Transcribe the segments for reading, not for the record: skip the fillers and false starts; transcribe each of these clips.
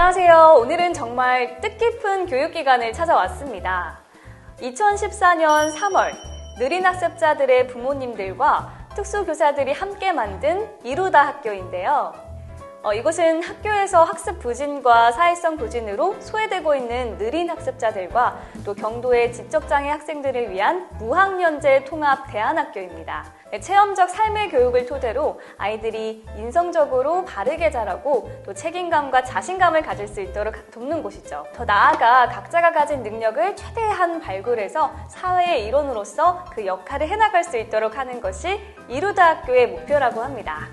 안녕하세요. 오늘은 정말 뜻깊은 교육기간을 찾아왔습니다. 2014년 3월 느린 학습자들의 부모님들과 특수교사들이 함께 만든 이루다 학교인데요. 이곳은 학교에서 학습 부진과 사회성 부진으로 소외되고 있는 느린 학습자들과 또 경도의 지적장애 학생들을 위한 무학년제 통합 대안학교입니다. 체험적 삶의 교육을 토대로 아이들이 인성적으로 바르게 자라고 또 책임감과 자신감을 가질 수 있도록 돕는 곳이죠. 더 나아가 각자가 가진 능력을 최대한 발굴해서 사회의 일원으로서 그 역할을 해나갈 수 있도록 하는 것이 이루다 학교의 목표라고 합니다.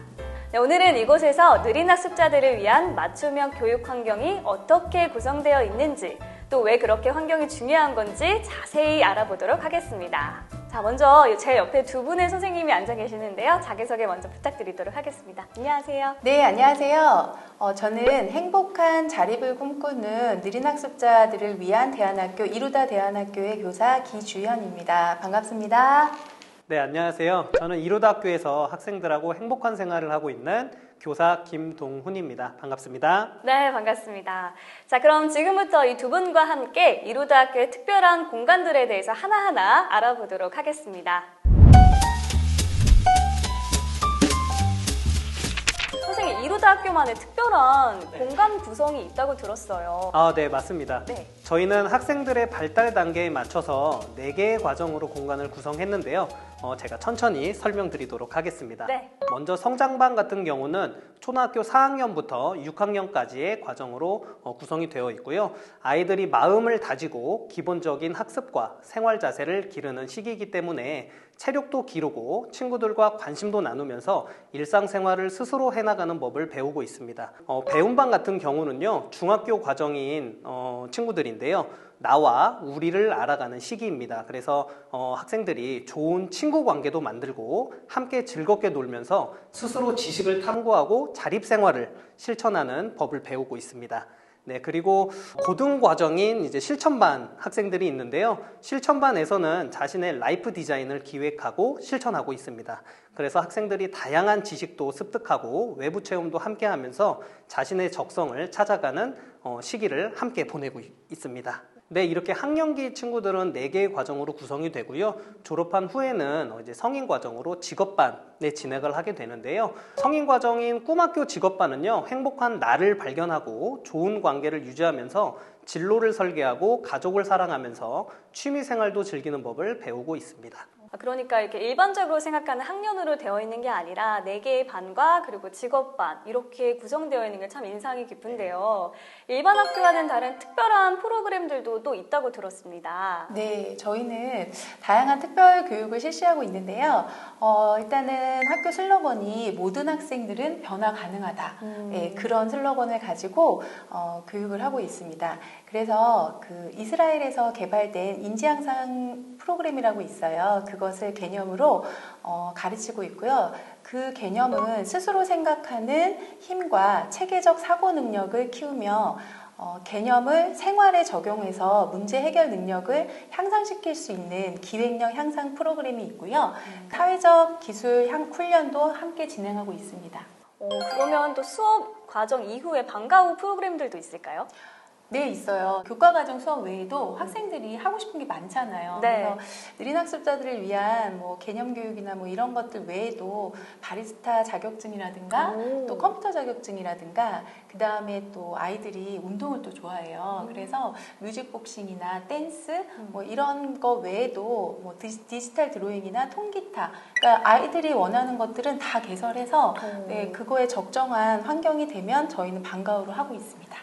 오늘은 이곳에서 느린 학습자들을 위한 맞춤형 교육 환경이 어떻게 구성되어 있는지, 또 왜 그렇게 환경이 중요한 건지 자세히 알아보도록 하겠습니다. 자, 먼저 제 옆에 두 분의 선생님이 앉아 계시는데요. 자기소개 먼저 부탁드리도록 하겠습니다. 안녕하세요. 네, 안녕하세요. 저는 행복한 자립을 꿈꾸는 느린 학습자들을 위한 대안학교 이루다 대안학교의 교사 기주현입니다. 반갑습니다. 네, 안녕하세요. 저는 이루다 학교에서 학생들하고 행복한 생활을 하고 있는 교사 김동훈입니다. 반갑습니다. 네, 반갑습니다. 자, 그럼 지금부터 이 두 분과 함께 이루다 학교의 특별한 공간들에 대해서 하나하나 알아보도록 하겠습니다. 선생님, 이루다 학교만의 특별한 공간 구성이 있다고 들었어요. 네, 맞습니다. 네. 저희는 학생들의 발달 단계에 맞춰서 4개의 과정으로 공간을 구성했는데요. 제가 천천히 설명드리도록 하겠습니다. 네. 먼저 성장반 같은 경우는 초등학교 4학년부터 6학년까지의 과정으로 구성이 되어 있고요. 아이들이 마음을 다지고 기본적인 학습과 생활 자세를 기르는 시기이기 때문에 체력도 기르고 친구들과 관심도 나누면서 일상생활을 스스로 해나가는 법을 배우고 있습니다. 배움반 같은 경우는요, 중학교 과정인 친구들인데요. 나와 우리를 알아가는 시기입니다. 그래서 학생들이 좋은 친구 관계도 만들고 함께 즐겁게 놀면서 스스로 지식을 탐구하고 자립생활을 실천하는 법을 배우고 있습니다. 네, 그리고 고등 과정인 이제 실천반 학생들이 있는데요. 실천반에서는 자신의 라이프 디자인을 기획하고 실천하고 있습니다. 그래서 학생들이 다양한 지식도 습득하고 외부 체험도 함께 하면서 자신의 적성을 찾아가는 시기를 함께 보내고 있습니다. 네, 이렇게 학년기 친구들은 4개의 과정으로 구성이 되고요. 졸업한 후에는 이제 성인 과정으로 직업반에 진학을 하게 되는데요. 성인 과정인 꿈학교 직업반은요, 행복한 나를 발견하고 좋은 관계를 유지하면서 진로를 설계하고 가족을 사랑하면서 취미 생활도 즐기는 법을 배우고 있습니다. 그러니까 이렇게 일반적으로 생각하는 학년으로 되어 있는 게 아니라 4개의 반과 그리고 직업반 이렇게 구성되어 있는 게 참 인상이 깊은데요. 일반 학교와는 다른 특별한 프로그램들도 또 있다고 들었습니다. 네, 저희는 다양한 특별 교육을 실시하고 있는데요. 일단은 학교 슬로건이 모든 학생들은 변화 가능하다. 네, 그런 슬로건을 가지고 교육을 하고 있습니다. 그래서 그 이스라엘에서 개발된 인지향상 프로그램이라고 있어요. 그것을 개념으로 가르치고 있고요. 그 개념은 스스로 생각하는 힘과 체계적 사고 능력을 키우며 개념을 생활에 적용해서 문제 해결 능력을 향상시킬 수 있는 기획력 향상 프로그램이 있고요. 사회적 기술 훈련도 함께 진행하고 있습니다. 그러면 또 수업 과정 이후에 방과 후 프로그램들도 있을까요? 네, 있어요. 교과과정 수업 외에도 학생들이 하고 싶은 게 많잖아요. 네. 그래서 느린 학습자들을 위한 개념 교육이나 이런 것들 외에도 바리스타 자격증이라든가 또 컴퓨터 자격증이라든가 그 다음에 또 아이들이 운동을 또 좋아해요. 그래서 뮤직복싱이나 댄스 이런 거 외에도 디지털 드로잉이나 통기타, 그러니까 아이들이 원하는 것들은 다 개설해서 네, 그거에 적정한 환경이 되면 저희는 방과 후로 하고 있습니다.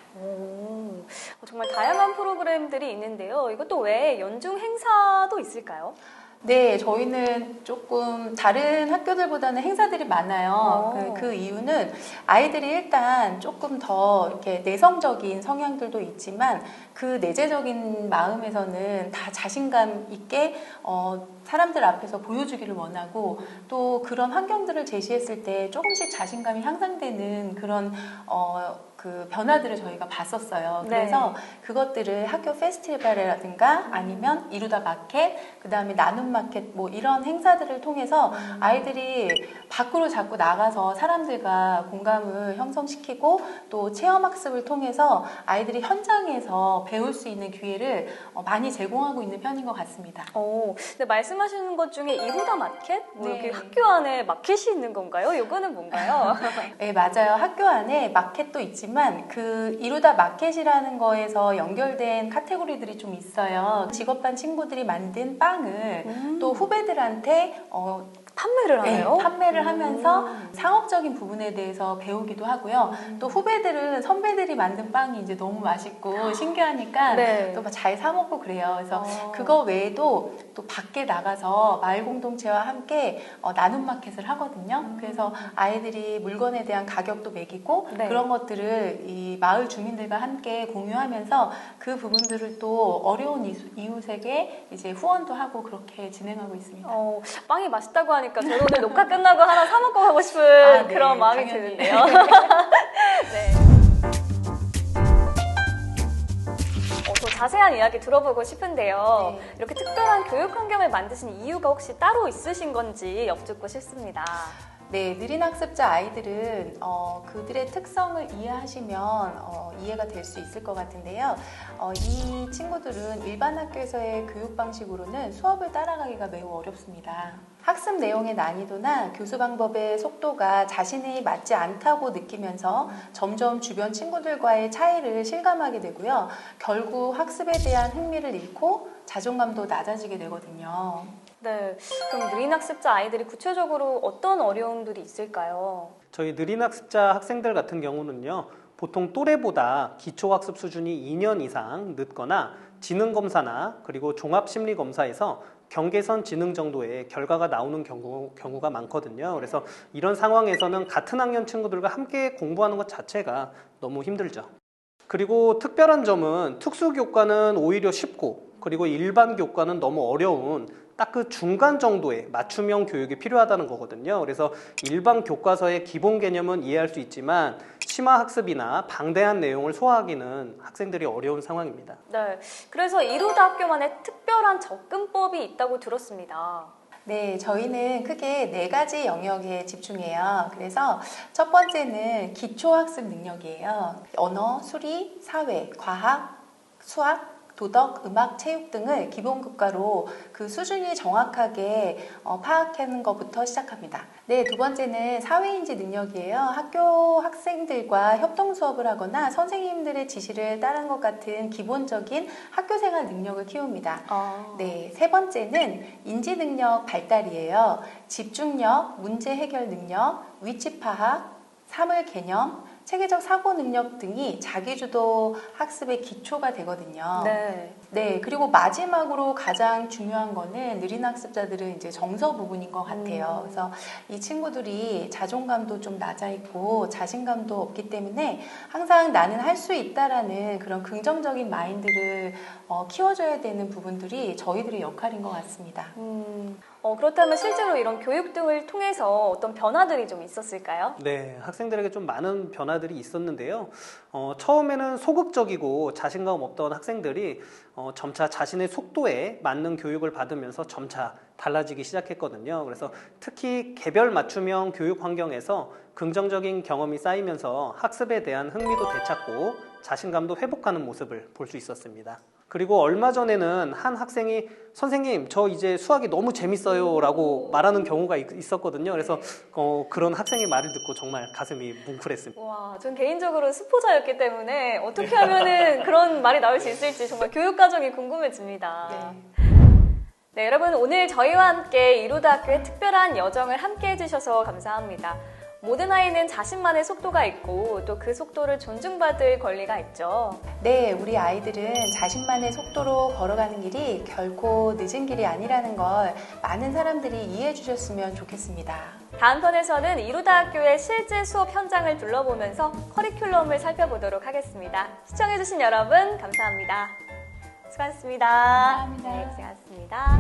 정말 다양한 프로그램들이 있는데요. 이것도 외에 연중 행사도 있을까요? 네, 저희는 조금 다른 학교들보다는 행사들이 많아요. 그 이유는 아이들이 일단 조금 더 이렇게 내성적인 성향들도 있지만 그 내재적인 마음에서는 다 자신감 있게 사람들 앞에서 보여주기를 원하고 또 그런 환경들을 제시했을 때 조금씩 자신감이 향상되는 그런 그 변화들을 저희가 봤었어요. 그래서 그것들을 학교 페스티벌이라든가 아니면 이루다 마켓, 그 다음에 나눔 마켓 뭐 이런 행사들을 통해서 아이들이 밖으로 자꾸 나가서 사람들과 공감을 형성시키고 또 체험학습을 통해서 아이들이 현장에서 배울 수 있는 기회를 많이 제공하고 있는 편인 것 같습니다. 근데 말씀하시는 것 중에 이루다 마켓? 뭐 네. 이렇게 학교 안에 마켓이 있는 건가요? 이거는 뭔가요? 네, 맞아요. 학교 안에 마켓도 있지만 그 이루다 마켓이라는 거에서 연결된 카테고리들이 좀 있어요. 직업반 친구들이 만든 빵을 또 후배들한테 판매를 하나요? 네, 판매를 하면서 상업적인 부분에 대해서 배우기도 하고요. 또 후배들은 선배들이 만든 빵이 이제 너무 맛있고 신기하니까 네. 또 잘 사 먹고 그래요. 그래서 그거 외에도 또 밖에 나가서 마을 공동체와 함께 나눔 마켓을 하거든요. 그래서 아이들이 물건에 대한 가격도 매기고 네. 그런 것들을 이 마을 주민들과 함께 공유하면서 그 부분들을 또 어려운 이웃에게 이제 후원도 하고 그렇게 진행하고 있습니다. 빵이 맛있다고 하니까 저는 오늘 녹화 끝나고 하나 사 먹고 가고 싶은 네, 그런 마음이 당연히. 드는데요. 네. 더 자세한 이야기 들어보고 싶은데요. 네. 이렇게 특별한 교육 환경을 만드신 이유가 혹시 따로 있으신 건지 여쭙고 싶습니다. 네, 느린 학습자 아이들은 그들의 특성을 이해하시면 이해가 될 수 있을 것 같은데요. 이 친구들은 일반 학교에서의 교육 방식으로는 수업을 따라가기가 매우 어렵습니다. 학습 내용의 난이도나 교수 방법의 속도가 자신이 맞지 않다고 느끼면서 점점 주변 친구들과의 차이를 실감하게 되고요. 결국 학습에 대한 흥미를 잃고 자존감도 낮아지게 되거든요. 네, 그럼 느린 학습자 아이들이 구체적으로 어떤 어려움들이 있을까요? 저희 느린학습자 학생들 같은 경우는요, 보통 또래보다 기초학습 수준이 2년 이상 늦거나 지능검사나 그리고 종합심리검사에서 경계선 지능 정도의 결과가 나오는 경우가 많거든요. 그래서 이런 상황에서는 같은 학년 친구들과 함께 공부하는 것 자체가 너무 힘들죠. 그리고 특별한 점은 특수교과는 오히려 쉽고 그리고 일반 교과는 너무 어려운 딱 그 중간 정도의 맞춤형 교육이 필요하다는 거거든요. 그래서 일반 교과서의 기본 개념은 이해할 수 있지만 심화 학습이나 방대한 내용을 소화하기는 학생들이 어려운 상황입니다. 네, 그래서 이루다 학교만의 특별한 접근법이 있다고 들었습니다. 네, 저희는 크게 4가지 영역에 집중해요. 그래서 첫 번째는 기초학습 능력이에요. 언어, 수리, 사회, 과학, 수학, 도덕, 음악, 체육 등을 기본국가로 그 수준이 정확하게 파악하는 것부터 시작합니다. 네, 두 번째는 사회인지 능력이에요. 학교 학생들과 협동 수업을 하거나 선생님들의 지시를 따르는 것 같은 기본적인 학교생활 능력을 키웁니다. 네, 세 번째는 인지 능력 발달이에요. 집중력, 문제 해결 능력, 위치 파악, 사물 개념, 체계적 사고 능력 등이 자기주도 학습의 기초가 되거든요. 네, 그리고 마지막으로 가장 중요한 거는 느린 학습자들은 이제 정서 부분인 것 같아요. 그래서 이 친구들이 자존감도 좀 낮아 있고 자신감도 없기 때문에 항상 나는 할 수 있다라는 그런 긍정적인 마인드를 키워줘야 되는 부분들이 저희들의 역할인 것 같습니다. 그렇다면 실제로 이런 교육 등을 통해서 어떤 변화들이 좀 있었을까요? 네, 학생들에게 좀 많은 변화들이 있었는데요. 처음에는 소극적이고 자신감 없던 학생들이 점차 자신의 속도에 맞는 교육을 받으면서 점차 달라지기 시작했거든요. 그래서 특히 개별 맞춤형 교육 환경에서 긍정적인 경험이 쌓이면서 학습에 대한 흥미도 되찾고 자신감도 회복하는 모습을 볼 수 있었습니다. 그리고 얼마 전에는 한 학생이 선생님 저 이제 수학이 너무 재밌어요 라고 말하는 경우가 있었거든요. 그래서 그런 학생의 말을 듣고 정말 가슴이 뭉클했습니다. 와, 전 개인적으로 수포자였기 때문에 어떻게 하면은 그런 말이 나올 수 있을지 정말 교육 과정이 궁금해집니다. 네, 여러분 오늘 저희와 함께 이루다 학교의 특별한 여정을 함께 해주셔서 감사합니다. 모든 아이는 자신만의 속도가 있고 또 그 속도를 존중받을 권리가 있죠. 네, 우리 아이들은 자신만의 속도로 걸어가는 길이 결코 늦은 길이 아니라는 걸 많은 사람들이 이해해 주셨으면 좋겠습니다. 다음 편에서는 이루다학교의 실제 수업 현장을 둘러보면서 커리큘럼을 살펴보도록 하겠습니다. 시청해주신 여러분 감사합니다. 수고하셨습니다. 감사합니다. 네, 고생하셨습니다.